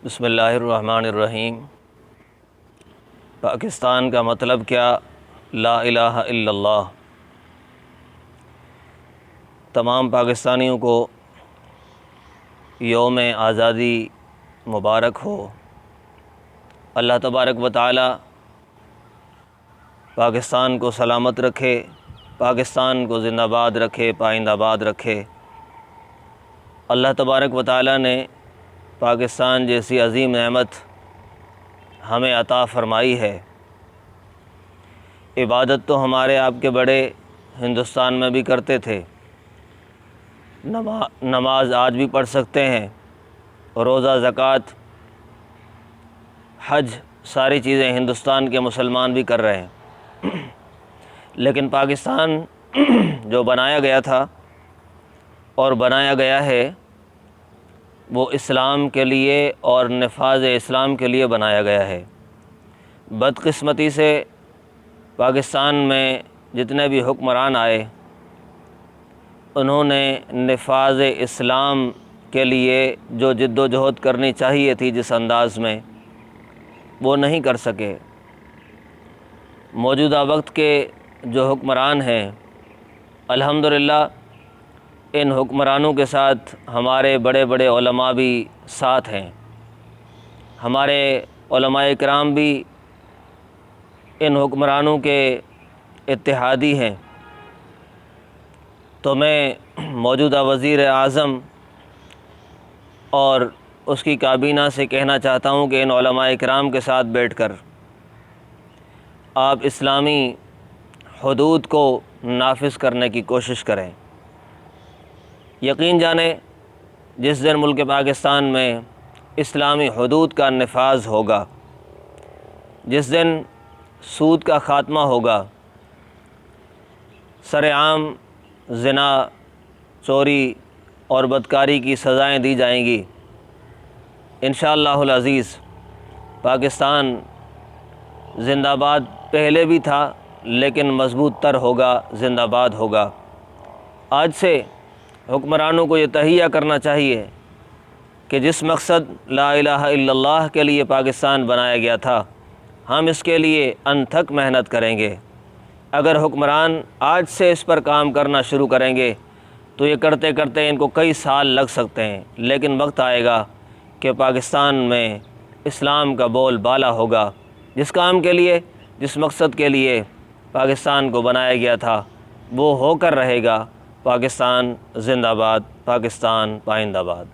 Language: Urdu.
بسم اللہ الرحمن الرحیم۔ پاکستان کا مطلب کیا؟ لا الہ الا اللہ۔ تمام پاکستانیوں کو یوم آزادی مبارک ہو۔ اللہ تبارک و تعالی پاکستان کو سلامت رکھے، پاکستان کو زندہ باد رکھے، پائندہ باد رکھے۔ اللہ تبارک و تعالی نے پاکستان جیسی عظیم نعمت ہمیں عطا فرمائی ہے۔ عبادت تو ہمارے آپ کے بڑے ہندوستان میں بھی کرتے تھے، نماز آج بھی پڑھ سکتے ہیں، روزہ، زکوٰۃ، حج، ساری چیزیں ہندوستان کے مسلمان بھی کر رہے ہیں۔ لیکن پاکستان جو بنایا گیا تھا اور بنایا گیا ہے وہ اسلام کے لیے اور نفاذ اسلام کے لیے بنایا گیا ہے۔ بدقسمتی سے پاکستان میں جتنے بھی حکمران آئے انہوں نے نفاذ اسلام کے لیے جو جد و جہد کرنی چاہیے تھی جس انداز میں، وہ نہیں کر سکے۔ موجودہ وقت کے جو حکمران ہیں الحمدللہ ان حکمرانوں کے ساتھ ہمارے بڑے بڑے علماء بھی ساتھ ہیں، ہمارے علماء کرام بھی ان حکمرانوں کے اتحادی ہیں۔ تو میں موجودہ وزیر اعظم اور اس کی کابینہ سے کہنا چاہتا ہوں کہ ان علماء کرام کے ساتھ بیٹھ کر آپ اسلامی حدود کو نافذ کرنے کی کوشش کریں۔ یقین جانیں جس دن ملک پاکستان میں اسلامی حدود کا نفاذ ہوگا، جس دن سود کا خاتمہ ہوگا، سر عام زنا، چوری اور بدکاری کی سزائیں دی جائیں گی، انشاءاللہ العزیز پاکستان زندہ باد پہلے بھی تھا لیکن مضبوط تر ہوگا، زندہ باد ہوگا۔ آج سے حکمرانوں کو یہ تہیہ کرنا چاہیے کہ جس مقصد لا الہ الا اللہ کے لیے پاکستان بنایا گیا تھا ہم اس کے لیے انتھک محنت کریں گے۔ اگر حکمران آج سے اس پر کام کرنا شروع کریں گے تو یہ کرتے کرتے ان کو کئی سال لگ سکتے ہیں، لیکن وقت آئے گا کہ پاکستان میں اسلام کا بول بالا ہوگا۔ جس کام کے لیے، جس مقصد کے لیے پاکستان کو بنایا گیا تھا وہ ہو کر رہے گا۔ پاکستان زندہ باد، پاکستان پائندہ باد۔